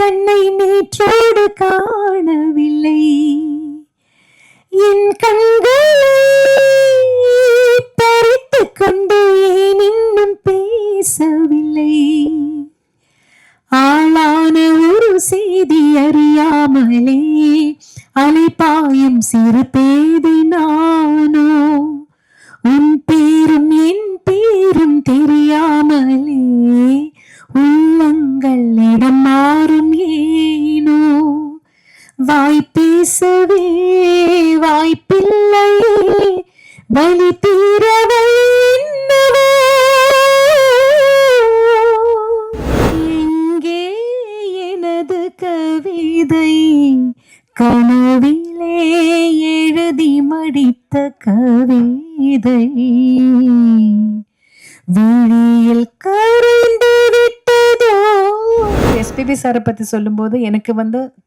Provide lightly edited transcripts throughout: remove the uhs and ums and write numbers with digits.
கண்ணை நேற்றோடு காணவில்லை. என் கண்களை பறித்து கொண்டு ஏன் இன்னும் பேசவில்லை? ஆளான ஒரு செய்தி அறியாமலே அலைபாயும் சிறு பேதை நானோ. உன் பேரும் என் பேரும் தெரியாமலே உள்ளங்கள் இடம் மாறும் ஏனோ. வாய்ப்பேசவே வாய்ப்பில்லையே வலி தீரவே என்னவோ. எங்கே எனது கவிதை கனவிலே எழுதி மடித்த கவிதை விழியில் கரைந்து விட்டதோ. எஸ்பிபி சாரை பற்றி சொல்லும்போது எனக்கு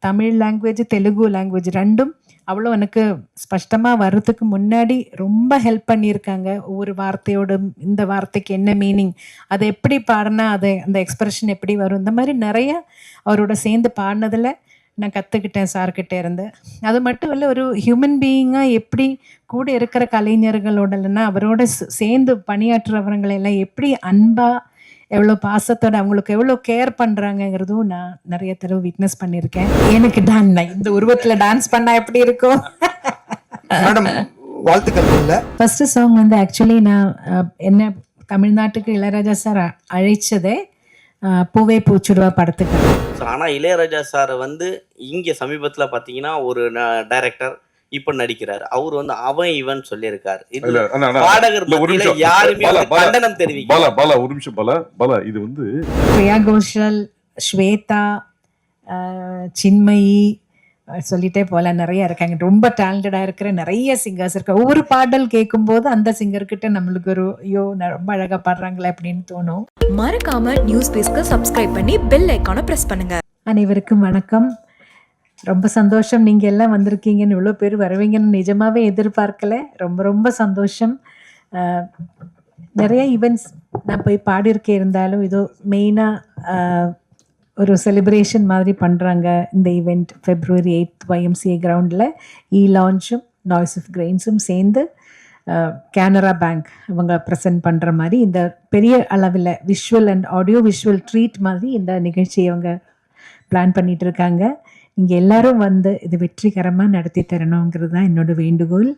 தமிழ் லாங்குவேஜ் தெலுங்கு லாங்குவேஜ் ரெண்டும் அவ்வளோ எனக்கு ஸ்பஷ்டமாக வர்றதுக்கு முன்னாடி ரொம்ப ஹெல்ப் பண்ணியிருக்காங்க. ஒவ்வொரு வார்த்தையோட இந்த வார்த்தைக்கு என்ன மீனிங், அதை எப்படி பாடினா அது அந்த எக்ஸ்பிரஷன் எப்படி வரும், இந்த மாதிரி நிறைய அவரோட சேர்ந்து பாடினதில் நான் கற்றுக்கிட்டேன் சார்கிட்ட இருந்து. அது மட்டும் இல்லை, ஒரு ஹியூமன் பீயிங்காக எப்படி கூட இருக்கிற கலைஞர்களோட இல்லைன்னா அவரோட சேர்ந்து பணியாற்றுறவங்களெல்லாம் எப்படி அன்பாக எவ்வளோ பாசத்தோட அவங்களுக்கு எவ்வளோ கேர் பண்ணுறாங்கங்கிறதும் நான் நிறைய தடவை விட்னஸ் பண்ணியிருக்கேன். எனக்கு இந்த உருவத்தில் டான்ஸ் பண்ணால் எப்படி இருக்கும்? வாழ்த்துக்கள். ஃபர்ஸ்ட் சாங் ஆக்சுவலி நான் என்ன தமிழ்நாட்டுக்கு இளையராஜா சார் அழைச்சதே பூவே பூச்சுடுவா படத்துக்கு. ஆனால் இளையராஜா சார் இங்கே சமீபத்தில் பார்த்தீங்கன்னா ஒரு டைரக்டர் இப்ப நடிக்கிறார். அவர் அவன் இவன் சொல்லியிருக்காரு. பாடகர் யாருமே கண்டனம் தெரிவிக்கல. ஒரு நிமிஷம் பாலா, இது பிரியா கோஷல், ஸ்வேதா, சின்மயி சொல்லிட்டே போல நிறைய இருக்காங்க. ரொம்ப டேலண்டடா இருக்கிற நிறைய சிங்கர்ஸ் இருக்க. ஒவ்வொரு பாடல் கேட்கும் போது அந்த சிங்கர்கிட்ட நம்மளுக்கு ஒரு ஐயோ ரொம்ப அழகா பாடுறாங்களே அப்படின்னு தோணும். மறக்காம நியூஸ் பேஸ்க்கு சப்ஸ்கிரைப் பண்ணி பெல் ஐகானை பிரஸ் பண்ணுங்க. அனைவருக்கும் வணக்கம். ரொம்ப சந்தோஷம் நீங்கள் எல்லாம் வந்திருக்கீங்கன்னு, இவ்வளோ பேர் வருவீங்கன்னு நிஜமாகவே எதிர்பார்க்கல. ரொம்ப ரொம்ப சந்தோஷம். நிறைய ஈவெண்ட்ஸ் நான் போய் பாடியிருக்கே இருந்தாலும் இதோ மெயினாக ஒரு செலிப்ரேஷன் மாதிரி பண்ணுறாங்க இந்த ஈவெண்ட். February 8th YMCA கிரவுண்டில் லான்ச்சும் நாய்ஸ் ஆஃப் கிரெயின்ஸும் சேர்ந்து கேனரா பேங்க் அவங்க ப்ரெசென்ட் பண்ணுற மாதிரி இந்த பெரிய அளவில் visual and audio visual treat மாதிரி இந்த நிகழ்ச்சியை அவங்க பிளான் பண்ணிகிட்டு இருக்காங்க. நீங்கள் எல்லோரும் இது வெற்றிகரமாக நடத்தி தரணுங்கிறது தான் என்னோட வேண்டுகோள்.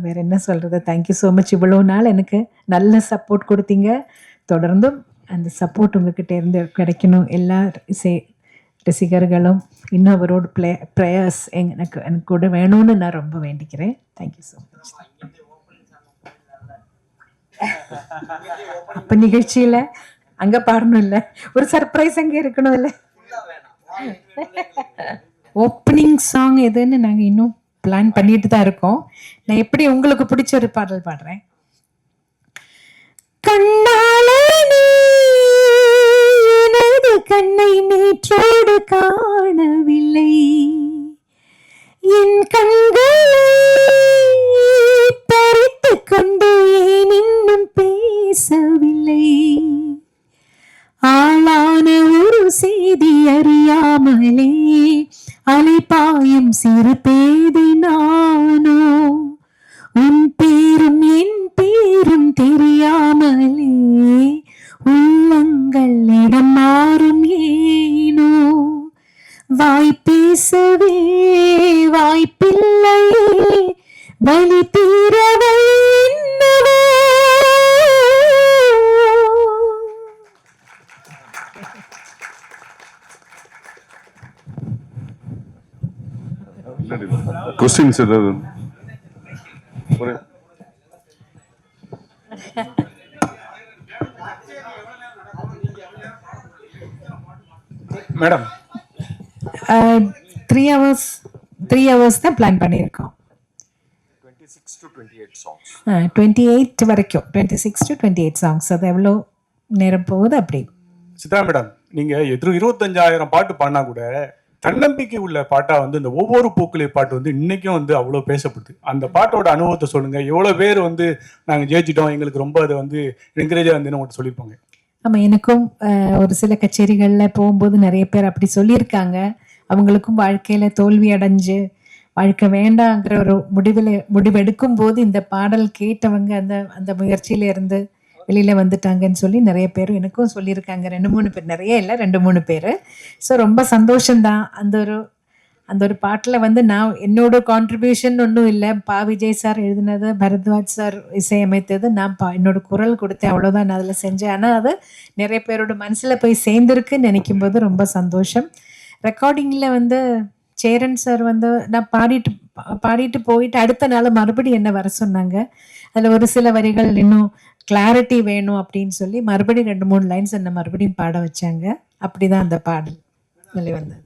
வேறு என்ன சொல்கிறது? Thank you so much. இவ்வளோ நாள் எனக்கு நல்ல சப்போர்ட் கொடுத்தீங்க. தொடர்ந்தும் அந்த சப்போர்ட் உங்ககிட்ட இருந்து கிடைக்கணும். எல்லா ரசிகர்களும் இன்னும் அவரோட ப்ரேயர்ஸ் எனக்கு கூட வேணும்னு நான் ரொம்ப வேண்டிக்கிறேன். Thank you so much. அப்போ நிகழ்ச்சியில் அங்கே பாடணும் இல்லை, ஒரு சர்ப்ரைஸ் அங்கே இருக்கணும் இல்லை? ஓப்பனிங் சாங் எதுன்னு நாங்கள் இன்னும் பிளான் பண்ணிட்டு தான் இருக்கோம். நான் எப்படி உங்களுக்கு பிடிச்ச ஒரு பாடல் பாடுறேன். கண்ணாலே எனது கண்ணை நேற்றோடு காணவில்லை. என் கண்களை பறித்து கொண்டு ஏன் இன்னும் பேசவில்லை? ஆளான ஒரு செய்தி அறியாமலே அலைபாயும் சிறு பேதை நானோ. உன் பேரும் என் பேரும் தெரியாமலே உள்ளங்கள் இடம் மாறும் ஏனோ. வாய்ப்பேசவே வாய்ப்பில்லையே வலி தீரவே என்னவோ. கொஸ்டின்ஸ் ஏதாவது? மேடம் 3 hours தான் பிளான் பண்ணியிருக்கோம். 26 to 28 songs. 28 வரைக்கும் 26 to 28 songs. அது எவ்வளோ நேரம் போகுது அப்படி. சித்ரா மேடம், நீங்க 25,000 பாட்டு பாடினா கூட தன்னம்பிக்கை உள்ள பாட்டா இந்த ஒவ்வொரு பூக்களே பாட்டு இன்னைக்கும் அவ்வளோ பேசப்படுது. அந்த பாட்டோட அனுபவத்தை சொல்லுங்க. எவ்வளோ பேர் நாங்கள் ஜெயிச்சிட்டோம், எங்களுக்கு ரொம்ப அது என்கரேஜாக உங்கள்கிட்ட சொல்லியிருப்பாங்க. ஆமாம், எனக்கும் ஒரு சில கச்சேரிகளில் போகும்போது நிறைய பேர் அப்படி சொல்லியிருக்காங்க. அவங்களுக்கும் வாழ்க்கையில் தோல்வி அடைஞ்சு வாழ்க்கை வேண்டாங்கிற ஒரு முடிவெடுக்கும் போது இந்த பாடல் கேட்டவங்க அந்த அந்த முயற்சியில இருந்து வெளியில வந்துட்டாங்கன்னு சொல்லி நிறைய பேர் எனக்கும் சொல்லியிருக்காங்க. 2-3 பேர், நிறைய இல்லை, 2-3 பேர். ஸோ ரொம்ப சந்தோஷம்தான். அந்த ஒரு பாட்டில் வந்து நான் என்னோட கான்ட்ரிபியூஷன் ஒன்றும் இல்லை. விஜய் சார் எழுதினது, பரத்வாஜ் சார் இசையமைத்தது, நான் என்னோட குரல் கொடுத்தேன், அவ்வளோதான் நான் அதில் செஞ்சேன். ஆனால் அது நிறைய பேரோட மனசில் போய் சேர்ந்துருக்குன்னு நினைக்கும் போது ரொம்ப சந்தோஷம். ரெக்கார்டிங்கில் வந்து சேரன் சார் வந்து நான் பாடிட்டு போயிட்டு அடுத்த நாள் மறுபடியும் என்ன வர சொன்னாங்க. அதில் ஒரு சில வரிகள் இன்னும் கிளாரிட்டி வேணும் அப்படின்னு சொல்லி மறுபடியும் 2-3 லைன்ஸ் என்ன மறுபடியும் பாட வச்சாங்க. அப்படிதான் அந்த பாடல் வெளிவந்தது.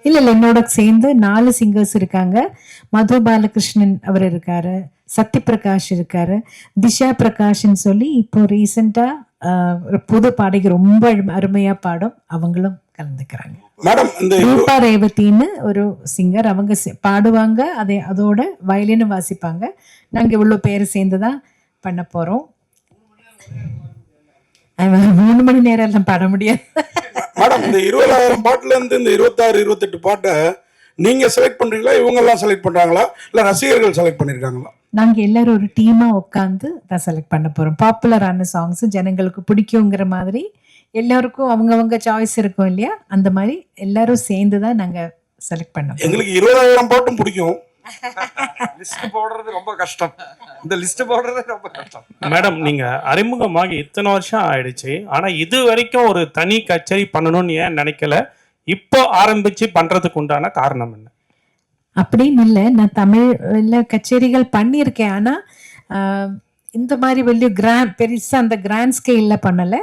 இல்லை, என்னோட சேர்ந்து 4 சிங்கர்ஸ் இருக்காங்க. மது பாலகிருஷ்ணன் அவர் இருக்காரு, சத்யபிரகாஷ் இருக்காரு, திஷா பிரகாஷ்ன்னு சொல்லி இப்போ ரீசெண்டாக ஒரு புது பாடகி ரொம்ப அருமையாக பாடும், அவங்களும் கலந்துக்கிறாங்க. மேடம், இந்த ரூபா ரேவதின்னு ஒரு சிங்கர், அவங்க பாடுவாங்க, அதோட வயலினும் வாசிப்பாங்க. நாங்கள் இவ்வளோ பேர் சேர்ந்து தான் பண்ண போகிறோம். 3 மணி நேரம் எல்லாம் பாட முடியாது. மேடம், இந்த 20,000 பாட்டுல இருந்து இந்த 26-28 பாட்டை நீங்க செலக்ட் பண்றீங்களா, இவங்க எல்லாம் செலக்ட் பண்றாங்களா, இல்ல ரசிகர்கள் செலக்ட் பண்ணிருக்காங்களா? நாங்க எல்லாரும் ஒரு டீமா உட்காந்து தான் செலக்ட் பண்ண போறோம். பாப்புலரான சாங்ஸ் ஜனங்களுக்கு பிடிக்குங்கிற மாதிரி எல்லாருக்கும் அவங்கவங்க சாய்ஸ் இருக்கும் இல்லையா, அந்த மாதிரி எல்லாரும் சேர்ந்து தான் நாங்க செலக்ட் பண்ணோம். எங்களுக்கு 20,000 பாட்டும் பிடிக்கும். லிஸ்ட் போடுறது ரொம்ப கஷ்டம். இந்த லிஸ்ட் போடுறது ரொம்ப கஷ்டம். மேடம், நீங்க அறிமுகமாகி இத்தனை வருஷம் ஆயிடுச்சு, ஆனா இது வரைக்கும் ஒரு தனி கச்சேரி பண்ணணும்னு ஏன் நினைக்கல? இப்போ ஆரம்பிச்சு பண்றதுக்கு உண்டான காரணம் என்ன? அப்படின்னு இல்லை, நான் தமிழ்ல கச்சேரிகள் பண்ணியிருக்கேன். ஆனா இந்த மாதிரி வெளியே பெருசா அந்த கிராண்ட் ஸ்கேல்ல பண்ணலை.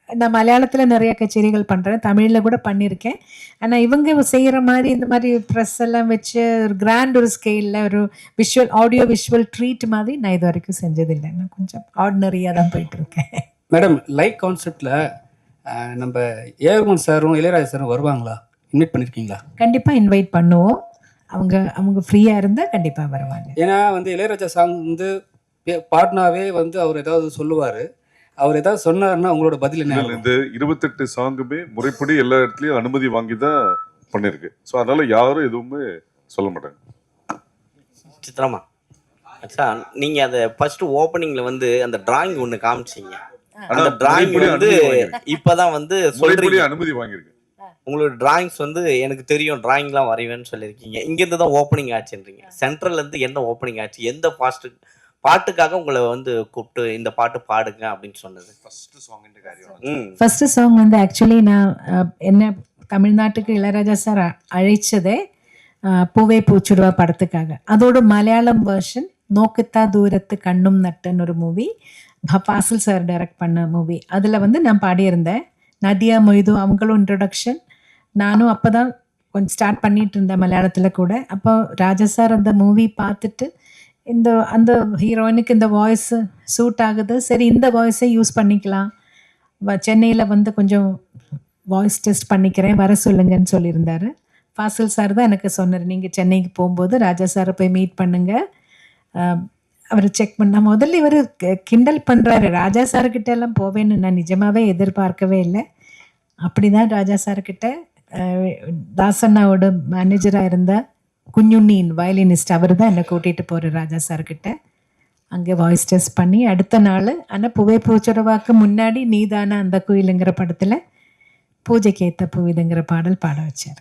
நான் மலையாளத்தில் நிறைய கச்சேரிகள் பண்ணுறேன், தமிழில் கூட பண்ணியிருக்கேன். ஆனால் இவங்க செய்கிற மாதிரி இந்த மாதிரி ப்ரெஸ் எல்லாம் வச்சு ஒரு கிராண்ட் ஒரு ஸ்கேலில் ஒரு ஆடியோ விஷுவல் ட்ரீட் மாதிரி நான் இது வரைக்கும் செஞ்சதில்லை. நான் கொஞ்சம் ஆர்டினரியாக தான் போயிட்டுருக்கேன். மேடம், லைக் கான்செப்டில் நம்ம ஏஆர்மன் சாரும் இளையராஜா சாரும் வருவாங்களா? இன்வைட் பண்ணியிருக்கீங்களா? கண்டிப்பாக இன்வைட் பண்ணுவோம். அவங்க ஃப்ரீயாக இருந்தால் கண்டிப்பாக வருவாங்க. ஏன்னா வந்து இளையராஜா சாங் வந்து பாட்னாவே வந்து அவர் ஏதாவது சொல்லுவார். அவர் ஏதாவது சொன்னார்னா உங்களோட பதில் என்ன? இந்த 28 சாங்குமே முறைப்படி எல்லா இடத்துலயும் அனுமதி வாங்கி தான் பண்ணிருக்கு. ஸோ அதனால யாரும் எதுவுமே சொல்ல மாட்டாங்க. சித்ராமா, அச்சா, நீங்க அந்த ஃபர்ஸ்ட் ஓப்பனிங்ல வந்து அந்த டிராயிங் ஒன்று காமிச்சீங்க. அந்த டிராயிங் வந்து இப்பதான் வந்து சொல்றீங்க அனுமதி வாங்கியிருக்கு. உங்களோட டிராயிங்ஸ் வந்து எனக்கு தெரியும், டிராயிங்லாம் வரைவேன்னு சொல்லியிருக்கீங்க. இங்கேருந்து தான் ஓப்பனிங் ஆச்சுன்றீங்க. சென்ட்ரல்ல இருந்து என்ன ஓப்பனிங் ஆச்சு? எந்த பாட்டுக்காக உங்களை வந்து கூப்பிட்டு இந்த பாட்டு பாடுங்க அப்படின்னு சொன்னது? ஃபர்ஸ்ட் சாங் வந்து ஆக்சுவலி நான் என்ன தமிழ்நாட்டுக்கு இளையராஜா சார் அழைச்சதே பூவே பூச்சுடுவா படத்துக்காக. அதோட மலையாளம் வெர்ஷன் நோக்கத்தா தூரத்து கண்ணும் நட்டுன்னு ஒரு மூவி, ஃபாசில் சார் டைரக்ட் பண்ண மூவி. அதில் வந்து நான் பாடியிருந்தேன். நதியா மொய்து அவங்களும் இன்ட்ரொடக்ஷன். நானும் அப்போ தான் கொஞ்சம் ஸ்டார்ட் பண்ணிட்டு இருந்தேன் மலையாளத்தில் கூட. அப்போ ராஜா சார் அந்த மூவி பார்த்துட்டு அந்த ஹீரோயினுக்கு இந்த வாய்ஸ் சூட் ஆகுது, சரி இந்த வாய்ஸை யூஸ் பண்ணிக்கலாம், சென்னையில் வந்து கொஞ்சம் வாய்ஸ் டெஸ்ட் பண்ணிக்கிறேன், வர சொல்லுங்கன்னு சொல்லியிருந்தாரு. ஃபாசில் சார் தான் எனக்கு சொன்னார், நீங்கள் சென்னைக்கு போகும்போது ராஜா சாரை போய் மீட் பண்ணுங்க, அவர் செக் பண்ண. முதல்ல இவர் கிண்டல் பண்ணுறாரு, ராஜா சார்கிட்ட எல்லாம் போவேன்னு நான் நிஜமாகவே எதிர்பார்க்கவே இல்லை. அப்படி தான் ராஜா சார்கிட்ட தாசண்ணாவோட மேனேஜராக இருந்த குஞ்சுண்ணின் வயலினிஸ்ட் அவர் தான் என்னை கூட்டிகிட்டு போகிறார் ராஜா சார்கிட்ட. அங்கே வாய்ஸ் டெஸ்ட் பண்ணி அடுத்த நாள், ஆனால் பூவே பூச்சுடவாக்கு முன்னாடி நீதான அந்த கோயிலுங்கிற படத்தில் பூஜைக்கு ஏற்ற பூவிதுங்கிற பாடல் பாட வச்சார்.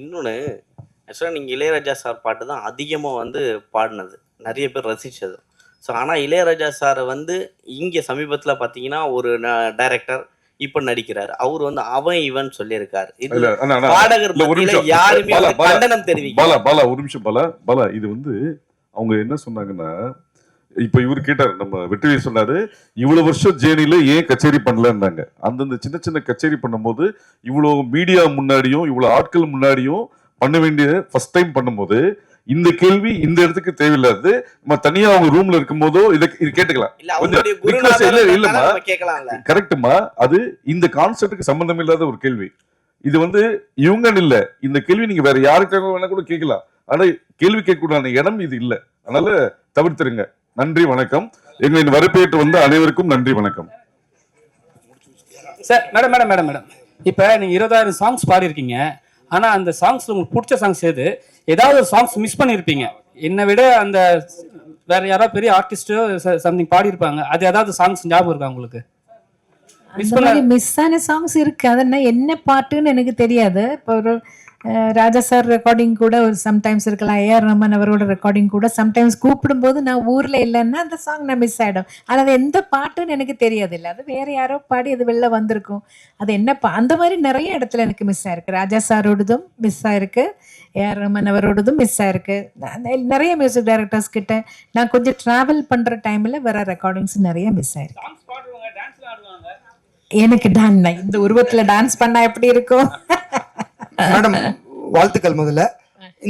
இன்னொன்று, ஆக்சுவலாக நீங்கள் இளையராஜா சார் பாட்டு தான் அதிகமாக வந்து பாடினது, நிறைய பேர் ரசித்தது. ஸோ ஆனால் இளையராஜா சாரை வந்து இங்கே சமீபத்தில் பார்த்தீங்கன்னா ஒரு டைரக்டர் இப்ப நடிக்கிறாரு, அவர் வந்து அவன் இவன் சொல்லியிருக்காரு. பாடகர் யாருமே கண்டனம் தெரிவிக்கல. பாலா ஒரு நிமிஷம். பாலா இது வந்து அவங்க என்ன சொன்னாங்கன்னா, இப்ப இவரு கேட்டாரு, நம்ம வெற்றி சொன்னாரு, இவ்வளவு வருஷம் ஜேர்னில ஏன் கச்சேரி பண்ணலன்னாங்க. அந்தந்த சின்ன சின்ன கச்சேரி பண்ணும்போது இவ்வளவு மீடியா முன்னாடியும் இவ்வளவு ஆட்கள் முன்னாடியும் பண்ண வேண்டிய ஃபர்ஸ்ட் டைம் பண்ணும்போது இந்த கேள்வி இந்த இடத்துக்கு தேவையில்லாது. நம்ம தனியா அவங்க ரூம்ல இருக்கும் போதோ இது கேட்டுக்கலாம். கரெக்டுமா? அது இந்த கான்செப்டுக்கு சம்பந்தம் இல்லாத ஒரு கேள்வி. இது வந்து இவங்க இல்ல, இந்த கேள்வி நீங்க வேற யாருக்காக வேணா கூட கேட்கலாம். ஆனா கேள்வி கேட்கக்கூடாத இடம் இது இல்ல. அதனால தவிர்த்துருங்க. நன்றி, வணக்கம். எங்களின் வரப்பேற்று வந்த அனைவருக்கும் நன்றி, வணக்கம். சார் மேடம் இப்போ நீங்கள் 20,000 சாங்ஸ் பாடியிருக்கீங்க. ஆனால் அந்த சாங்ஸில் உங்களுக்கு பிடிச்ச சாங்ஸ் எது? ஏதாவது ஒரு சாங்ஸ் மிஸ் பண்ணியிருப்பீங்க. என்னை விட அந்த வேற யாராவது பெரிய ஆர்டிஸ்டோ சம்திங் பாடியிருப்பாங்க. அது ஏதாவது சாங்ஸ் ஞாபகம் இருக்கா உங்களுக்கு? மிஸ் ஆன சாங்ஸ் இருக்கு. அதெல்லாம் என்ன பாட்டுன்னு எனக்கு தெரியாது. இப்போ ஒரு ராஜா சார் ரெக்கார்டிங் கூட ஒரு சம்டைம்ஸ் இருக்கலாம். ஏஆர் ரஹ்மான் அவரோட ரெக்கார்டிங் கூட சம்டைம்ஸ் கூப்பிடும்போது நான் ஊரில் இல்லைன்னா அந்த சாங் நான் மிஸ் ஆகிடும். ஆனால் அது எந்த பாட்டுன்னு எனக்கு தெரியாது. இல்லை, அது வேறு யாரோ பாடி அது வெளில வந்திருக்கும். அது என்ன அந்த மாதிரி நிறைய இடத்துல எனக்கு மிஸ் ஆயிருக்கு. ராஜா சாரோடதும் மிஸ் ஆயிருக்கு, ஏஆர் ரஹ்மான் அவரோடதும் மிஸ் ஆயிருக்கு. நிறைய மியூசிக் டைரக்டர்ஸ் கிட்ட நான் கொஞ்சம் ட்ராவல் பண்ணுற டைமில் வர ரெக்கார்டிங்ஸ் நிறைய மிஸ் ஆயிருக்கு. எனக்கு இந்த உருவத்தில் டான்ஸ் பண்ணால் எப்படி இருக்கும்? மேடம் வாழ்த்துக்கள். முதல்ல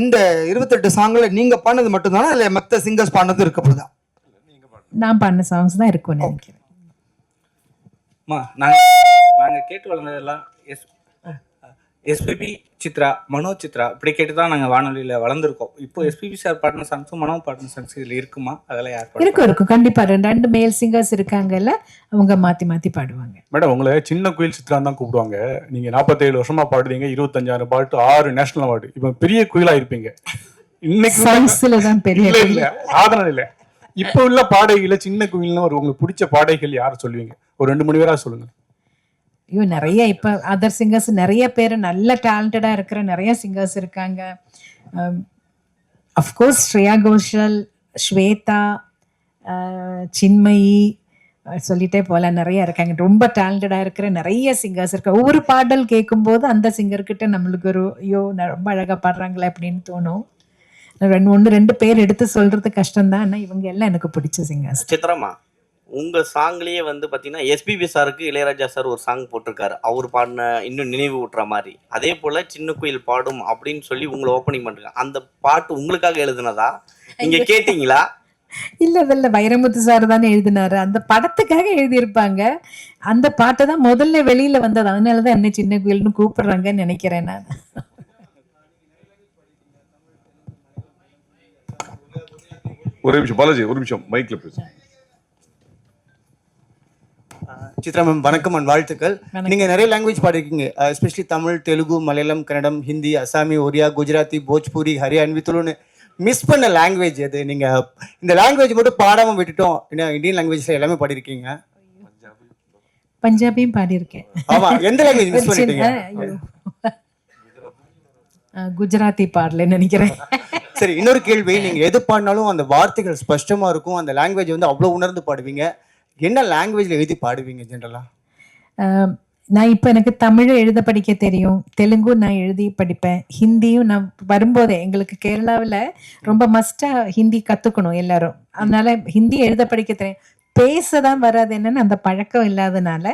இந்த 28 சாங்ல நீங்க பாடினது மட்டும்தானா இல்ல மத்த சிங்கர்ஸ் பாடினது இருக்க போதா? நான் பாடின சாங்ஸ் தான் இருக்கும்னு நினைக்கிறேன். நாங்கள் கேட்டு வளர்ந்ததெல்லாம் எஸ்பிபி சித்ரா, மனோஜ் சித்ரா இப்படி கேட்டு தான் நாங்கள் வானொலியில் வளர்ந்துருக்கோம். இப்போ எஸ்பிபி சார் பாடின சாங்ஸும் மனோ பாடின சாங்ஸ் இதில் இருக்குமா? அதெல்லாம் யார் இருக்கும் கண்டிப்பா. ரெண்டு மேல் சிங்கர்ஸ் இருக்காங்கல்ல, அவங்க மாத்தி பாடுவாங்க. மேடம், உங்களை சின்ன குயில் சித்ரா தான் கூப்பிடுவாங்க. நீங்க 47 வருஷமா பாடுறீங்க, 25,000 பாட்டு, 6 நேஷனல் அவார்டு. இப்ப பெரிய குயிலா இருப்பீங்க. இன்னைக்கு தான் பெரிய சாதனை இல்ல. இப்ப உள்ள பாடகைகள சின்ன குயில்னு உங்களுக்கு பிடிச்ச பாடகைகள் யார் சொல்லுவீங்க? ஒரு 2-3 பேரா சொல்லுங்க. ஐயோ, நிறைய இப்போ அதர் சிங்கர்ஸ் நிறைய பேர் நல்ல டேலண்டடாக இருக்கிற நிறைய சிங்கர்ஸ் இருக்காங்க. அஃப்கோர்ஸ் ஸ்ரேயா கோஷல், ஸ்வேதா, சின்மயி, சொல்லிட்டே போல நிறைய இருக்காங்க. ரொம்ப டேலண்டடாக இருக்கிற நிறைய சிங்கர்ஸ் இருக்காங்க. ஒவ்வொரு பாடல் கேட்கும்போது அந்த சிங்கர்கிட்ட நம்மளுக்கு ஒரு ஐயோ ரொம்ப அழகாக பாடுறாங்களே அப்படின்னு தோணும். 1-2 பேர் எடுத்து சொல்றது கஷ்டம்தான். ஆனால் இவங்க எல்லாம் எனக்கு பிடிச்ச சிங்கர்ஸ். சித்ரமா, உங்க சாங்லயே வந்து பாத்தீங்கன்னா எஸ்பிபி சாருக்கு இளையராஜா சார் ஒரு சாங் போட்டிருக்காரு. அவர் பாடின இன்னும் நினைவு ஊட்டுற மாதிரி. அதே போல சின்ன குயில் பாடும் அப்படின்னு சொல்லி உங்களை ஓப்பனிங் பண்றாங்க. அந்த பாட்டு உங்களுக்காக எழுதுனதா? நீங்க கேட்டீங்களா? இல்ல வைரமுத்து சார் தானே எழுதினாரு. அந்த படத்துக்காக எழுதியிருப்பாங்க. அந்த பாட்டை தான் முதல்ல வெளியில வந்தது. அதனாலதான் என்ன சின்ன குயில்னு கூப்பிடுறாங்கன்னு நினைக்கிறேன் நான். ஒரு நிமிஷம் பாலாஜி, ஒரு நிமிஷம் மைக்ல பேசு. சித்ரா மேம் வணக்கம் அண்ட் வாழ்த்துக்கள். நீங்க நிறைய லாங்குவேஜ் பாடிருக்கீங்க, எஸ்பெஷலி தமிழ், தெலுங்கு, மலையாளம், கன்னடம், ஹிந்தி, அசாமி, ஒரியா, குஜராத்தி, போஜ்பூரி, ஹரியான்வி, துளுன்னு மிஸ் பண்ண லாங்குவேஜ் எது? நீங்க இந்த லாங்குவேஜ் மட்டும் பாடாம விட்டுட்டோம். இந்தியன் லாங்குவேஜ்ல எல்லாமே பாடிருக்கீங்க. பஞ்சாபியும் பாடியிருக்கேன். ஆமா, எந்த லாங்குவேஜ் மிஸ் பண்ணிட்டீங்க? குஜராத்தி பாடலன்னு நினைக்கிறேன். சரி, இன்னொரு கேள்வி. நீங்க எது பாடினாலும் அந்த வார்த்தைகள் ஸ்பஷ்டமா இருக்கும். அந்த லாங்குவேஜ் வந்து அவ்வளவு உணர்ந்து பாடுவீங்க. என்ன லாங்குவேஜ்ல எழுதி பாடுவீங்க ஜென்ரலா? நான் இப்போ எனக்கு தமிழ் எழுத படிக்க தெரியும், தெலுங்கும் நான் எழுதி படிப்பேன், ஹிந்தியும் நான் வரும்போதே எங்களுக்கு கேரளாவில் ரொம்ப மஸ்ட்டாக ஹிந்தி கற்றுக்கணும் எல்லாரும். அதனால ஹிந்தி எழுத படிக்க தெரியும், பேச தான் வராது. என்னன்னு அந்த பழக்கம் இல்லாதனால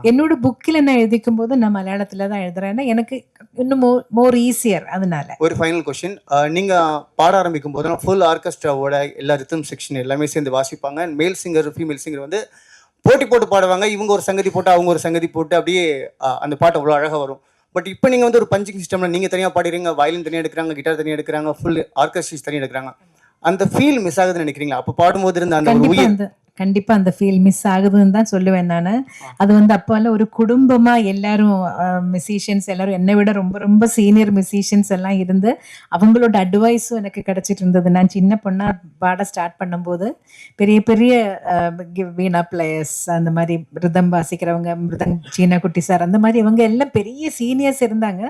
என்னோட புக்கில் நான் எழுதிக்கும் போது நான் மலையாளத்தில் தான் எழுதுறேன். ஏன்னா எனக்கு இன்னும் மோர் ஈஸியர். அதனால ஒரு ஃபைனல் கொஸ்டின். நீங்க பாட ஆரம்பிக்கும் போது ஃபுல் ஆர்கெஸ்ட்ராவோட எல்லா ரிதம் செக்ஷன் எல்லாமே சேர்ந்து வாசிப்பாங்க. மேல் சிங்கர், ஃபீமேல் சிங்கர் வந்து போட்டி போட்டு பாடுவாங்க. இவங்க ஒரு சங்கதி போட்டு அவங்க ஒரு சங்கதி போட்டு அப்படியே அந்த பாட்டு அவ்வளோ அழகாக வரும். பட் இப்போ நீங்கள் வந்து ஒரு பஞ்சிங் சிஸ்டமில் நீங்கள் தனியாக பாடுறீங்க, வயலின் தனியாக எடுக்கிறாங்க, கிட்டார் தனியாக எடுக்கிறாங்க, ஃபுல் ஆர்கெஸ்ட்ரிஸ் தனியாக எடுக்கிறாங்க. அந்த ஃபீல் மிஸ் ஆகுதுன்னு நினைக்கிறீங்களா? அப்போ பாடும்போது இருந்த அந்த உயிர் கண்டிப்பா அந்த ஃபீல் மிஸ் ஆகுதுன்னு தான் சொல்லுவேன் நான். அது வந்து அப்போல்லாம் ஒரு குடும்பமா எல்லாரும் மியூசிஷியன்ஸ் எல்லாரும் என்னை விட ரொம்ப ரொம்ப சீனியர் மியூசிஷியன்ஸ் எல்லாம் இருந்து அவங்களோட அட்வைஸும் எனக்கு கிடைச்சிட்டு இருந்தது. நான் சின்ன பொண்ணா பாட ஸ்டார்ட் பண்ணும்போது பெரிய பெரிய வீணா பிளேயர்ஸ், அந்த மாதிரி ரிதம் வாசிக்கிறவங்க, சீனா குட்டி சார், அந்த மாதிரி இவங்க எல்லாம் பெரிய சீனியர்ஸ் இருந்தாங்க.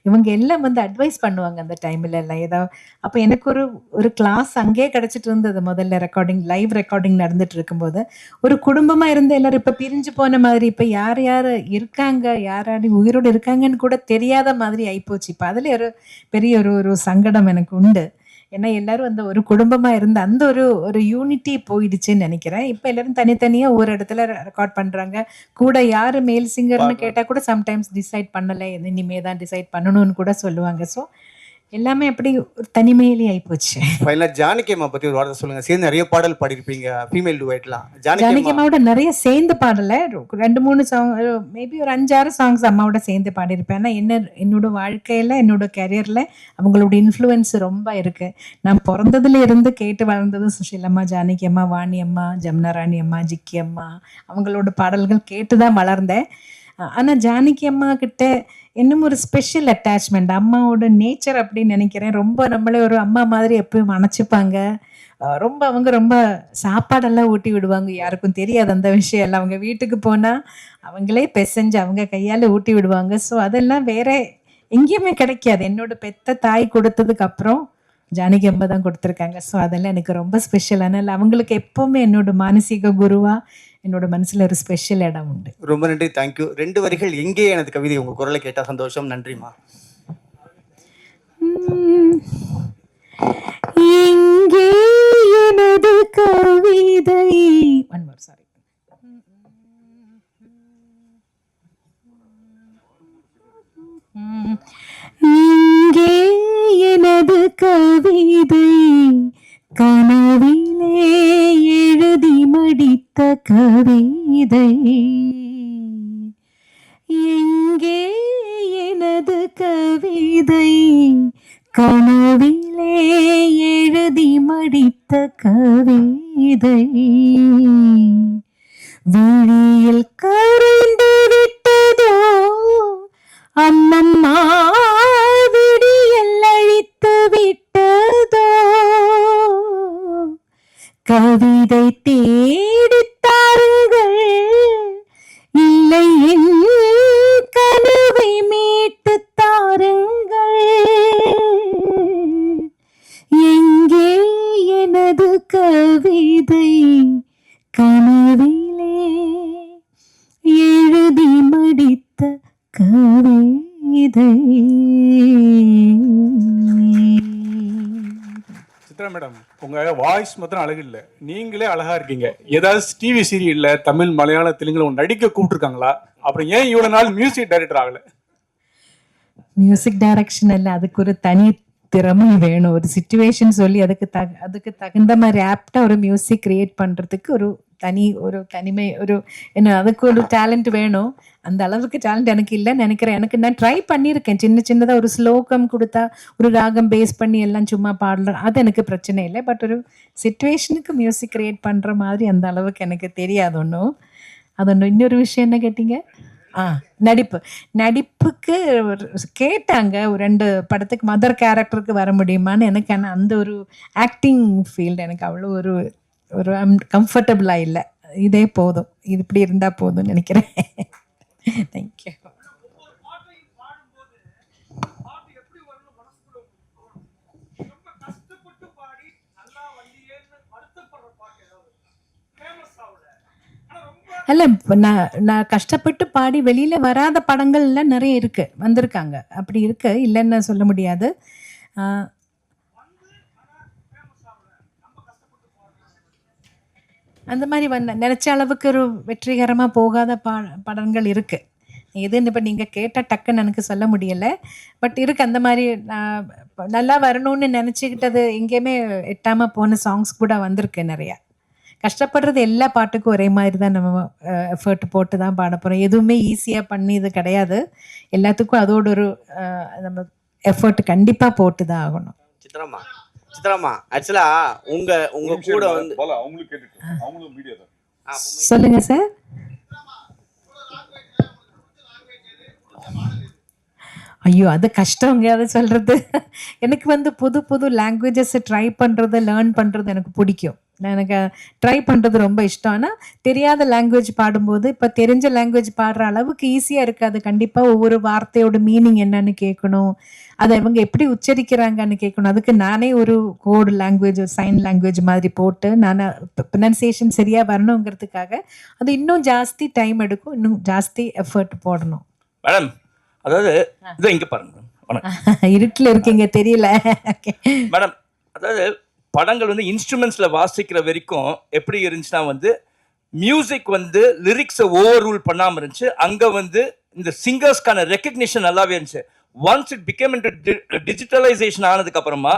இவங்க எல்லாம் வந்து அட்வைஸ் பண்ணுவாங்க அந்த டைம்ல எல்லாம் ஏதாவது. அப்போ எனக்கு ஒரு கிளாஸ் அங்கேயே கிடைச்சிட்டு இருந்தது. முதல்ல லைவ் ரெக்கார்டிங் நடந்துட்டு இருக்கும்போது ஒரு குடும்பமா இருந்து எல்லாரும் இப்ப பிரிஞ்சு போன மாதிரி, இப்ப யார் யாரு இருக்காங்க, யாராரு உயிரோடு இருக்காங்கன்னு கூட தெரியாத மாதிரி ஆயிப்போச்சு. இப்ப அதுல ஒரு பெரிய ஒரு சங்கடம் எனக்கு உண்டு. ஏன்னா எல்லாரும் அந்த ஒரு குடும்பமா இருந்த அந்த ஒரு யூனிட்டி போயிடுச்சுன்னு நினைக்கிறேன். இப்ப எல்லாரும் தனித்தனியா ஒரு இடத்துல ரெக்கார்ட் பண்றாங்க. கூட யாரு மேல் சிங்கர்னு கேட்டா கூட சம்டைம்ஸ் டிசைட் பண்ணல, இனிமே தான் டிசைட் பண்ணணும்னு கூட சொல்லுவாங்க. ஸோ எல்லாமே அப்படி ஒரு தனிமையிலே ஆயிப்போச்சு. ஃபைனலாக ஜானகி அம்மா பற்றி ஒரு வார்த்தை சொல்லுங்கள். சேர்ந்து நிறைய பாடல் பாடியிருப்பீங்க, ஃபீமேல் டுவேட்லாம். ஜானகி அம்மாவோட நிறைய சேர்ந்து பாடல, 2-3 சாங், மேபி ஒரு 5-6 சாங்ஸ் அம்மாவோட சேர்ந்து பாடியிருப்பேன். ஆனால் என்னோட வாழ்க்கையில், என்னோட கெரியரில் அவங்களோட இன்ஃப்ளூயன்ஸ் ரொம்ப இருக்கு. நான் பிறந்ததுல இருந்து கேட்டு வளர்ந்தது சுஷீலம்மா, ஜானகி அம்மா, வாணி அம்மா, ஜமுனா ராணி அம்மா, ஜிக்கி அம்மா, அவங்களோட பாடல்கள் கேட்டு தான் வளர்ந்தேன். ஆனால் ஜானகி அம்மா கிட்ட இன்னும் ஒரு ஸ்பெஷல் அட்டாச்மெண்ட், அம்மாவோட நேச்சர் அப்படின்னு நினைக்கிறேன். ரொம்ப நம்மளே ஒரு அம்மா மாதிரி எப்பயும் அணைச்சிப்பாங்க. அவங்க ரொம்ப சாப்பாடெல்லாம் ஊட்டி விடுவாங்க. யாருக்கும் தெரியாது அந்த விஷயம் எல்லாம். அவங்க வீட்டுக்கு போனால் அவங்களே பிசைஞ்சு அவங்க கையால் ஊட்டி விடுவாங்க. ஸோ அதெல்லாம் வேற எங்கேயுமே கிடைக்காது. என்னோட பெத்த தாய் கொடுத்ததுக்கு அப்புறம் ஜானகி அம்மா தான் கொடுத்துருக்காங்க. ஸோ அதெல்லாம் எனக்கு ரொம்ப ஸ்பெஷல். அதனால் அவங்களுக்கு எப்போவுமே என்னோட மானசீக குருவா என்னோட மனசில் ஒரு ஸ்பெஷல் இடம் உண்டு. ரொம்ப நன்றி, தேங்க்யூ. 2 வரிகள் எங்கே எனது கவிதை உங்கள் குரலை கேட்டால் சந்தோஷம். நன்றிம்மா. எங்கே எனது கவிதை, ஒன் மோர், சாரி. இங்கே எனது கவிதை, கனவிலே எழுதி மடித்த கவிதை. எங்கே எனது கவிதை, கனவிலே எழுதி மடித்த கவிதை. விழியில் கரைந்து விட்டதோ அம்மம்மா, விடியல் அழித்து விட்டதோ, கவிதை தேடித் தாருங்கள், இல்லை என் கனவை மீட்டு தாருங்கள். எங்கே எனது கவிதை, கனவிலே எழுதி மடித்த கவிதை. சித்ரா மேடம், உங்க வாய்ஸ் மாத்திரம் அழகு இல்லை, நீங்களே அழகா இருக்கீங்க. ஏதாவது டிவி சீரியல்ல தமிழ், மலையாள, தெலுங்குல நடிக்க கூப்பிட்டுருக்காங்களா? அப்புறம் ஏன் இவ்வளவு நாள் மியூசிக் டைரக்டர் ஆகல? மியூசிக் டைரக்ஷன் அல்ல, அதுக்கு ஒரு தனி திறமை வேணும். ஒரு சிச்சுவேஷன் சொல்லி அதுக்கு தகுந்த மாதிரி ஆப்டா ஒரு மியூசிக் கிரியேட் பண்றதுக்கு ஒரு தனிமை, என்ன, அதுக்கு ஒரு டேலண்ட் வேணும். அந்த அளவுக்கு டேலண்ட் எனக்கு இல்லைன்னு நினைக்கிறேன். நான் ட்ரை பண்ணியிருக்கேன். சின்னதாக ஒரு ஸ்லோகம் கொடுத்தா ஒரு ராகம் பேஸ் பண்ணி எல்லாம் சும்மா பாடலாம், அது எனக்கு பிரச்சனை இல்லை. பட் ஒரு சிச்சுவேஷனுக்கு மியூசிக் கிரியேட் பண்ணுற மாதிரி அந்த அளவுக்கு எனக்கு தெரியாது ஒன்றும். அது ஒன்று. இன்னொரு விஷயம் என்ன கேட்டீங்க? நடிப்புக்கு கேட்டாங்க, ஒரு 2 படத்துக்கு மதர் கேரக்டருக்கு வர முடியுமான்னு. எனக்கு ஆனால் அந்த ஒரு ஆக்டிங் ஃபீல்டு எனக்கு அவ்வளோ ஒரு கம்ஃபர்டபுளாக இல்லை. இதே போதும், இது இப்படி இருந்தால் போதும்னு நினைக்கிறேன். தேங்க்யூ. அல்ல, நான் கஷ்டப்பட்டு பாடி வெளியில் வராத படங்கள்லாம் நிறைய இருக்குது, வந்திருக்காங்க. அப்படி இருக்கு, இல்லைன்னு சொல்ல முடியாது. அந்த மாதிரி நினச்ச அளவுக்கு ஒரு வெற்றிகரமாக போகாத படங்கள் இருக்குது. எதுன்னு இப்போ நீங்கள் கேட்டால் டக்குன்னு எனக்கு சொல்ல முடியலை. பட் இருக்குது அந்த மாதிரி. நான் நல்லா வரணும்னு நினச்சிக்கிட்டது எங்கேயுமே எட்டாமல் போன சாங்ஸ் கூட வந்திருக்கு நிறையா. கஷ்டப்படுறது எல்லா பாட்டுக்கும் ஒரே மாதிரி தான் நம்ம எஃபர்ட் போட்டு தான் பாட போகிறோம். எதுவுமே ஈஸியாக பண்ணி இது கிடையாது. எல்லாத்துக்கும் அதோட ஒரு நம்ம எஃபர்ட் கண்டிப்பாக போட்டு தான் ஆகணும். சித்ராமா, ஆக்சுவலா உங்க கூட வந்து சொல்லுங்க சார். ஐயோ, அது கஷ்டங்க அதை சொல்றது. எனக்கு வந்து புது லாங்குவேஜஸ் ட்ரை பண்ணுறது, லேர்ன் பண்ணுறது எனக்கு பிடிக்கும். எனக்கு ட்ரை பண்ணுறது ரொம்ப இஷ்டம். ஆனால் தெரியாத லாங்குவேஜ் பாடும்போது இப்போ தெரிஞ்ச லாங்குவேஜ் பாடுற அளவுக்கு ஈஸியாக இருக்காது. கண்டிப்பாக ஒவ்வொரு வார்த்தையோட மீனிங் என்னன்னு கேட்கணும், அதை இவங்க எப்படி உச்சரிக்கிறாங்கன்னு கேட்கணும். அதுக்கு நானே ஒரு கோடு லாங்குவேஜ், சைன் லாங்குவேஜ் மாதிரி போட்டு நான் ப்ரொனன்சியேஷன் சரியாக வரணுங்கிறதுக்காக அது இன்னும் ஜாஸ்தி டைம் எடுக்கும், இன்னும் ஜாஸ்தி எஃபர்ட் போடணும். மேடம், அதாவது இங்கே பாருங்க, இருட்டில் இருக்கீங்க தெரியல மேடம். அதாவது படங்கள் வந்து இன்ஸ்ட்ருமெண்ட்ஸில் வாசிக்கிற வரைக்கும் எப்படி இருந்துச்சுன்னா வந்து மியூசிக் வந்து லிரிக்ஸை ஓவர் ரூல் பண்ணாமல் இருந்துச்சு. அங்கே வந்து இந்த சிங்கர்ஸ்க்கான ரெக்கக்னிஷன் நல்லாவே இருந்துச்சு. ஒன்ஸ் இட் பிகேம் டிஜிட்டலைசேஷன் ஆனதுக்கு அப்புறமா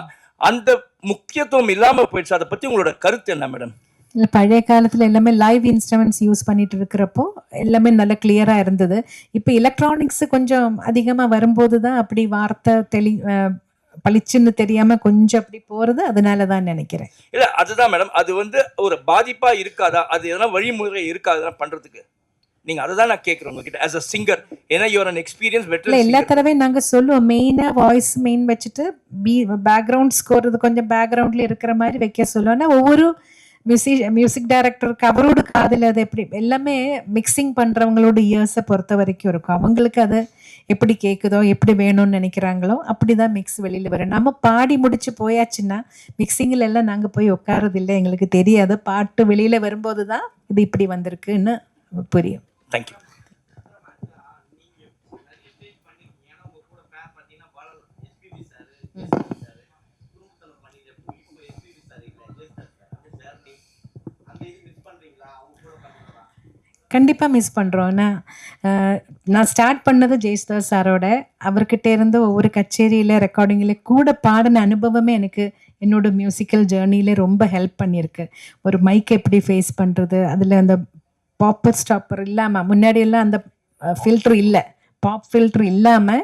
அந்த முக்கியத்துவம் இல்லாம போயிடுச்சு. அதை பத்தி உங்களோட கருத்து என்ன மேடம்? இல்லை, பழைய காலத்தில் எல்லாமே லைவ் இன்ஸ்ட்ருமெண்ட்ஸ் யூஸ் பண்ணிட்டு இருக்கிறப்போ எல்லாமே நல்ல கிளியராக இருந்தது. இப்போ எலக்ட்ரானிக்ஸ் கொஞ்சம் அதிகமாக வரும்போது தான் அப்படி வார்த்தை பளிச்சுன்னு தெரியாமல் கொஞ்சம் அப்படி போகிறது. அதனால தான் நினைக்கிறேன். இல்லை, அதுதான் மேடம். அது வந்து ஒரு பாதிப்பா இருக்காதா? அது எதனா வழிமுறை இருக்காதா பண்றதுக்கு? நீங்க அதுதான் நான் கேட்குறேன் உங்ககிட்ட ஆஸ் அ சிங்கர். ஏன்னா யூஆர் அன் எக்ஸ்பீரியன்ஸ் இல்லை, வெட்டரன். எல்லா தடவையும் நாங்கள் சொல்லுவோம் மெயினாக வாய்ஸ் மெயின் வச்சுட்டு பேக்ரவுண்ட் ஸ்கோர் இது கொஞ்சம் பேக்ரவுண்டில் இருக்கிற மாதிரி வைக்க சொல்லுவோம். ஆனால் ஒவ்வொரு மியூசிக் டைரக்டருக்கு அவரோட காதில் அது எப்படி எல்லாமே மிக்சிங் பண்ணுறவங்களோட இயர்ஸை பொறுத்த வரைக்கும் இருக்கும். அவங்களுக்கு அது எப்படி கேட்குதோ எப்படி வேணும்னு நினைக்கிறாங்களோ அப்படி தான் மிக்ஸ் வெளியில் வரும். நம்ம பாடி முடிச்சு போயாச்சுன்னா மிக்சிங்கில் எல்லாம் நாங்கள் போய் உட்காரதில்லை, எங்களுக்கு தெரியாது. பாட்டு வெளியில் வரும்போது தான் இது இப்படி வந்திருக்குன்னு புரியும். தேங்க்யூ. கண்டிப்பாக மிஸ் பண்ணுறோம். நான் ஸ்டார்ட் பண்ணது ஜெயசுதாஸ் சாரோட. அவர்கிட்ட இருந்து ஒவ்வொரு கச்சேரியில் ரெக்கார்டிங்கில் கூட பாடின அனுபவமே எனக்கு என்னோட மியூசிக்கல் ஜேர்னியில் ரொம்ப ஹெல்ப் பண்ணியிருக்கு. ஒரு மைக் எப்படி ஃபேஸ் பண்ணுறது, அதில் அந்த பாப்பர் ஸ்டாப்பர் இல்லாமல், முன்னாடியெல்லாம் அந்த ஃபில்ட்ரு இல்லை, பாப் ஃபில்ட்ரு இல்லாமல்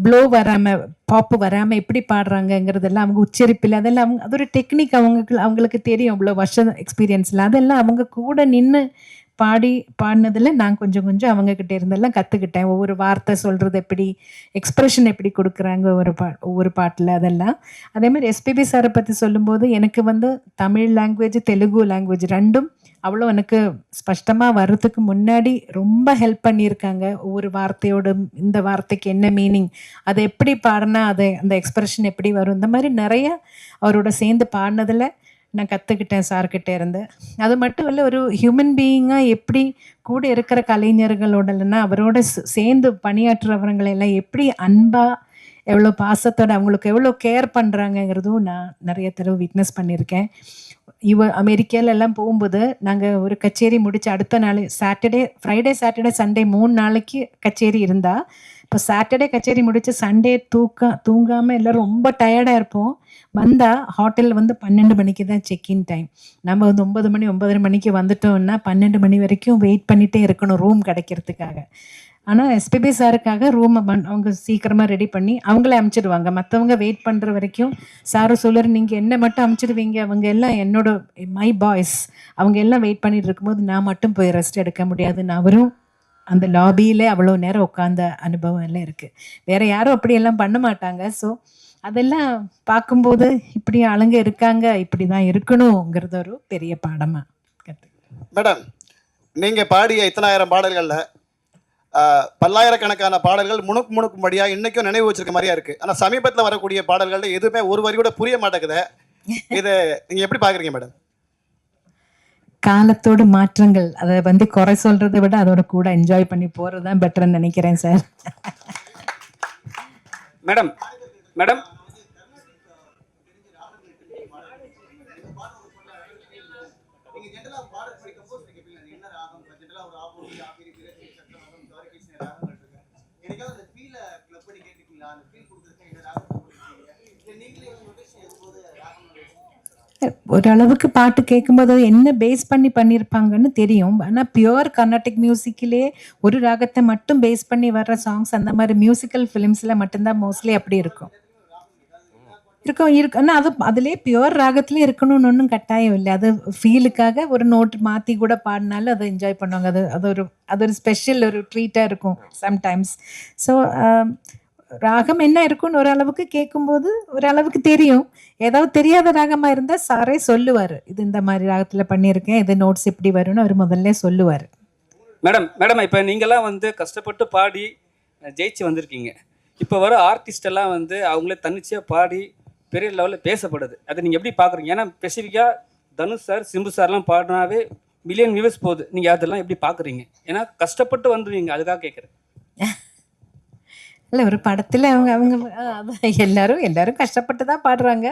ப்ளோ வராமல் பாப்பு வராமல் எப்படி பாடுறாங்கங்கிறதெல்லாம் அவங்க உச்சரிப்பில் அதெல்லாம் அது ஒரு டெக்னிக் அவங்களுக்கு தெரியும். அவ்வளோ வருஷம் எக்ஸ்பீரியன்ஸில் அதெல்லாம் அவங்க கூட நின்று பாடினதில் நான் கொஞ்சம் அவங்கக்கிட்ட இருந்தெல்லாம் கற்றுக்கிட்டேன். ஒவ்வொரு வார்த்தை சொல்கிறது எப்படி, எக்ஸ்ப்ரெஷன் எப்படி கொடுக்குறாங்க ஒவ்வொரு பாட்டில், அதெல்லாம். அதே மாதிரி எஸ்பிபி சாரை பற்றி சொல்லும்போது எனக்கு வந்து தமிழ் லாங்குவேஜ் தெலுங்கு லாங்குவேஜ் ரெண்டும் அவ்வளோ எனக்கு ஸ்பஷ்டமாக வர்றதுக்கு முன்னாடி ரொம்ப ஹெல்ப் பண்ணியிருக்காங்க. ஒவ்வொரு வார்த்தையோட இந்த வார்த்தைக்கு என்ன மீனிங், அதை எப்படி பாடினா அதை அந்த எக்ஸ்ப்ரெஷன் எப்படி வரும், இந்த மாதிரி நிறைய அவரோட சேர்ந்து பாடினதில் நான் கற்றுக்கிட்டேன் சார்கிட்ட இருந்து. அது மட்டும் இல்லை, ஒரு ஹியூமன் பீயிங்காக எப்படி கூட இருக்கிற கலைஞர்களோடலன்னா அவரோட சேர்ந்து பணியாற்றுறவங்களெல்லாம் எப்படி அன்பாக எவ்வளோ பாசத்தோட அவங்களுக்கு எவ்வளோ கேர் பண்ணுறாங்கங்கிறதும் நான் நிறைய தடவை விட்னஸ் பண்ணியிருக்கேன். அமெரிக்கால எல்லாம் போகும்போது நாங்கள் ஒரு கச்சேரி முடிச்சு அடுத்த நாள் ஃப்ரைடே சாட்டர்டே சண்டே 3 நாளைக்கு கச்சேரி இருந்தால், இப்போ சாட்டர்டே கச்சேரி முடிச்சு சண்டே தூங்காமல் எல்லோரும் ரொம்ப டயர்டாக இருப்போம். வந்தால் ஹோட்டலில் வந்து 12 மணிக்கு தான் செக்இன் டைம். நம்ம வந்து 9 மணி 9:30 மணிக்கு வந்துட்டோம்னா 12 மணி வரைக்கும் வெயிட் பண்ணிகிட்டே இருக்கணும் ரூம் கிடைக்கிறதுக்காக. ஆனால் எஸ்பிபி சாருக்காக ரூமை அவங்க சீக்கிரமாக ரெடி பண்ணி அவங்களே அமுச்சிடுவாங்க. மற்றவங்க வெயிட் பண்ணுற வரைக்கும் சாரு சொல்லுற நீங்கள் என்ன மட்டும் அமுச்சிடுவீங்க, அவங்க எல்லாம் என்னோட மை பாய்ஸ் அவங்க எல்லாம் வெயிட் பண்ணிட்டு இருக்கும்போது நான் மட்டும் போய் ரெஸ்ட் எடுக்க முடியாதுன்னு அவரும் அந்த லாபியில் அவ்வளோ நேரம் உட்காந்த அனுபவம் எல்லாம் இருக்குது. வேறு யாரும் அப்படியெல்லாம் பண்ண மாட்டாங்க. ஸோ அதெல்லாம் பார்க்கும்போது இப்படி ஆளுங்க இருக்காங்க, இப்படி தான் இருக்கணுங்கிறது ஒரு பெரிய பாடமாக கற்று. மேடம், நீங்கள் பாடிய இத்தனாயிரம் பாடல்களில் பல்லாயிரக்கணக்கான பாடல்கள் முணுக்கும்படியாக இன்றைக்கும் நினைவு வச்சிருக்க மாதிரியா இருக்குது. ஆனால் சமீபத்தில் வரக்கூடிய பாடல்களில் எதுவுமே ஒரு வரி கூட புரிய மாட்டேங்குது. இதை நீங்கள் எப்படி பார்க்குறீங்க மேடம்? காலத்தோட மாற்றங்கள், அதை வந்து குறை சொல்கிறத விட அதோட கூட என்ஜாய் பண்ணி போகிறது தான் பெட்டர்ன்னு நினைக்கிறேன் சார். மேடம் மேடம் ஓரளவுக்கு பாட்டு கேட்கும்போது என்ன பேஸ் பண்ணியிருப்பாங்கன்னு தெரியும். ஆனால் பியூர் கர்நாடிக் மியூசிக்கிலே ஒரு ராகத்தை மட்டும் பேஸ் பண்ணி வர்ற சாங்ஸ் அந்த மாதிரி மியூசிக்கல் ஃபிலிம்ஸில் மட்டும்தான் மோஸ்ட்லி அப்படி இருக்கும். ஆனால் அதிலே பியூர் ராகத்திலே இருக்கணும்னு ஒன்றும் கட்டாயம் இல்லை. அது ஃபீலுக்காக ஒரு நோட் மாற்றி கூட பாடினாலும் அதை என்ஜாய் பண்ணுவாங்க. அது ஒரு ஸ்பெஷல் ஒரு ட்ரீட்டாக இருக்கும் சம்டைம்ஸ். ஸோ ராகம் என்ன இருக்குன்னு ஓரளவுக்கு கேட்கும்போது ஓரளவுக்கு தெரியும். ஏதாவது தெரியாத ராகமாக இருந்தால் சாரே சொல்லுவார், இது இந்த மாதிரி ராகத்தில் பண்ணியிருக்கேன், இது நோட்ஸ் எப்படி வரும்னு அவர் முதல்ல சொல்லுவார். மேடம் இப்போ நீங்கள்லாம் வந்து கஷ்டப்பட்டு பாடி ஜெயிச்சு வந்திருக்கீங்க. இப்போ வர ஆர்டிஸ்ட் எல்லாம் வந்து அவங்களே தன்னிச்சையாக பாடி பெரிய லெவலில் பேசப்படுது. அதை நீங்கள் எப்படி பார்க்குறீங்க? ஏன்னா ஸ்பெசிஃபிக்காக தனுஷ் சார் சிம்பு சார்லாம் பாடினாவே மில்லியன் வியூஸ் போகுது. நீங்கள் அதெல்லாம் எப்படி பார்க்குறீங்க? ஏன்னா கஷ்டப்பட்டு வந்துடுவீங்க, அதுக்காக கேட்குறேன். இல்லை ஒரு படத்தில் அவங்க அவங்க அதான் எல்லாரும் கஷ்டப்பட்டு தான் பாடுறாங்க.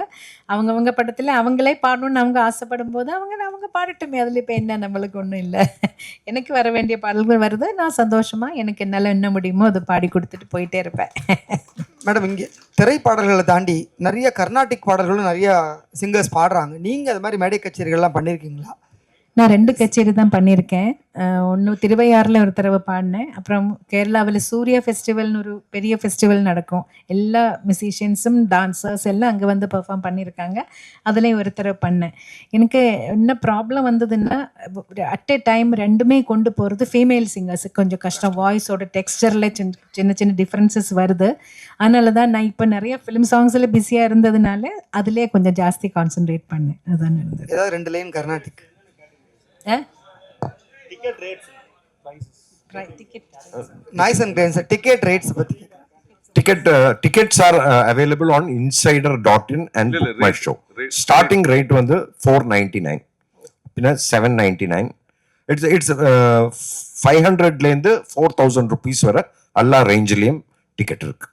அவங்கவங்க படத்தில் அவங்களே பாடணும்னு அவங்க ஆசைப்படும் போது அவங்க பாடட்டுமே. அதில் இப்போ என்ன, நம்மளுக்கு ஒன்றும் இல்லை. எனக்கு வர வேண்டிய பாடல்கள் வருது, நான் சந்தோஷமாக எனக்கு என்னால் என்ன முடியுமோ அதை பாடி கொடுத்துட்டு போயிட்டே இருப்பேன். மேடம், இங்கே திரைப்பாடல்களை தாண்டி நிறைய கர்நாடிக் பாடல்களும் நிறைய சிங்கர்ஸ் பாடுறாங்க. நீங்கள் அது மாதிரி மேடை கச்சேரிகள்லாம் பண்ணியிருக்கீங்களா? நான் 2 கச்சேரி தான் பண்ணியிருக்கேன். ஒன்று திருவையாறில் ஒரு தடவை பாடினேன். அப்புறம் கேரளாவில் சூர்யா ஃபெஸ்டிவல்னு ஒரு பெரிய ஃபெஸ்டிவல் நடக்கும். எல்லா மியூசிஷியன்ஸும் டான்சர்ஸ் எல்லாம் அங்கே வந்து பெர்ஃபார்ம் பண்ணியிருக்காங்க. அதுலேயும் ஒரு தடவை பண்ணேன். எனக்கு என்ன ப்ராப்ளம் வந்ததுன்னா, அட் எ டைம் 2மே கொண்டு போகிறது ஃபீமேல் சிங்கர்ஸுக்கு கொஞ்சம் கஷ்டம். வாய்ஸோட டெக்ஸ்டரில் சின்ன சின்ன டிஃப்ரென்சஸ் வருது. அதனால தான் நான் இப்போ நிறைய ஃபிலிம் சாங்ஸில் பிஸியாக இருந்ததுனால அதிலே கொஞ்சம் ஜாஸ்தி கான்சென்ட்ரேட் பண்ணேன். அதுதான் நடந்தது. ஏதாவது 2 line Carnatic. Nice and clean, sir. Ticket rates பத்தி. Tickets are available on insider.in and இல்ல, book my rate, show. rate. Starting rate வந்து 499, பின்ன 799. It's 500ல இருந்து 4000 rupees வரை எல்லா ரேஞ்சிலையும் டிக்கெட் இருக்கு.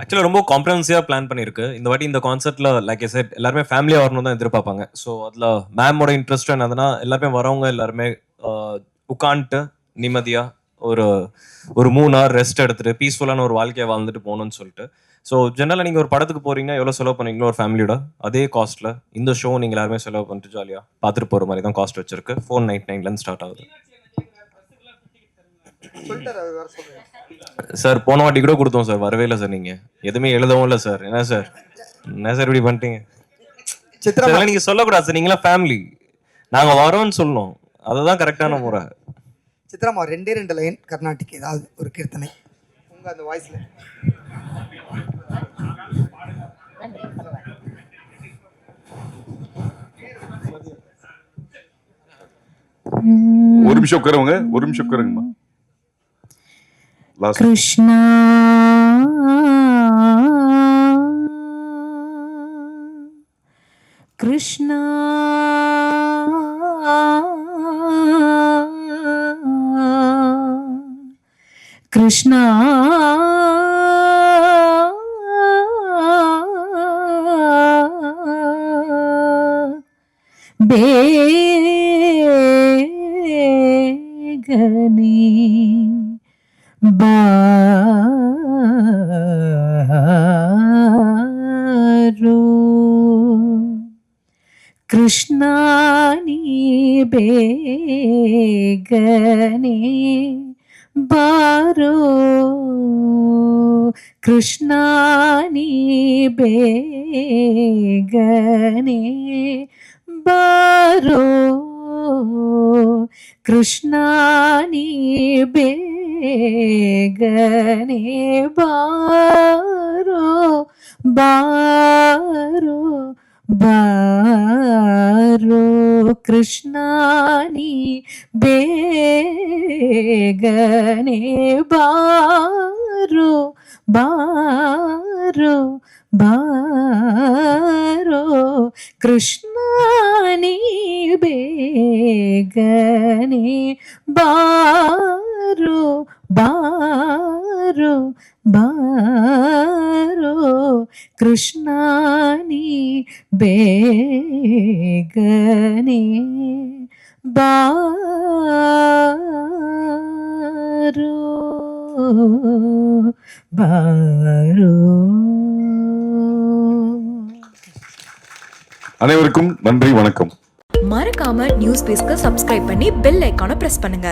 ஆக்சுவலாக ரொம்ப காம்ப்ரஹென்சிவாக பிளான் பண்ணியிருக்கு. இந்த வாட்டி இந்த கான்சர்ட்டில் லைக் ஐ செட் எல்லாருமே ஃபேமிலியாக வரணும் தான் எதிர்பார்ப்பாங்க. ஸோ அதில் மேமோட இன்ட்ரெஸ்ட் என்னதுன்னா, எல்லாருமே வரவங்க எல்லாருமே உட்காந்துட்டு நிம்மதியாக ஒரு 3 hour ரெஸ்ட் எடுத்துட்டு பீஸ்ஃபுல்லான ஒரு வாழ்க்கையை வாழ்ந்துட்டு போகணும்னு சொல்லிட்டு. ஸோ ஜென்ரலாக நீங்கள் ஒரு படத்துக்கு போகிறீங்கன்னா எவ்வளோ செலவு பண்ணுவீங்களோ ஒரு ஃபேமிலியோட அதே காஸ்ட்டில் இந்த ஷோ நீங்கள் எல்லாருமே செலவு பண்ணிட்டு ஜாலியாக பார்த்துட்டு போகிற மாதிரி தான் காஸ்ட் வச்சிருக்கு. 499 ஸ்டார்ட் ஆகுது. சார் போன வாட்டி கூட கொடுத்தோம் சார், வரவே இல்லை சார். நீங்கள் எதுவுமே எழுதவும் இல்லை சார். என்ன சார் இப்படி பண்ணிட்டீங்க? சித்ரா நீங்கள் சொல்லக்கூடாது சார், நீங்களாம் ஃபேமிலி, நாங்கள் வரோம்னு சொல்லணும். அதுதான் கரெக்டான முறை. சித்ராமா 2 லைன் கர்நாடிக் ஏதாவது ஒரு கீர்த்தனை உங்க அந்த வாய்ஸ்ல. ஒரு நிமிஷம் உட்காருங்கம்மா. கிருஷ்ணா கிருஷ்ணா கிருஷ்ணா பேகனே பாரோ கிருஷ்ணா நீ பேகனே பாரோ கிருஷ்ணா நீ பேகனே பாரோ கிருஷ்ணா நீ பேகனே பாரோ பாரோ பாரோ கிருஷ்ணா நீ பேகனே பாரோ பாரோ பாரோ கிருஷ்ணா நீ பேகனே பாரோ பாரோ பாரோ கிருஷ்ணா நீ பேகனே பாரோ பாரோ. அனைவருக்கும் நன்றி, வணக்கம். மறக்காம நியூஸ் பேஸ்க்கு சப்ஸ்கிரைப் பண்ணி பெல் ஐகானை பிரஸ் பண்ணுங்க.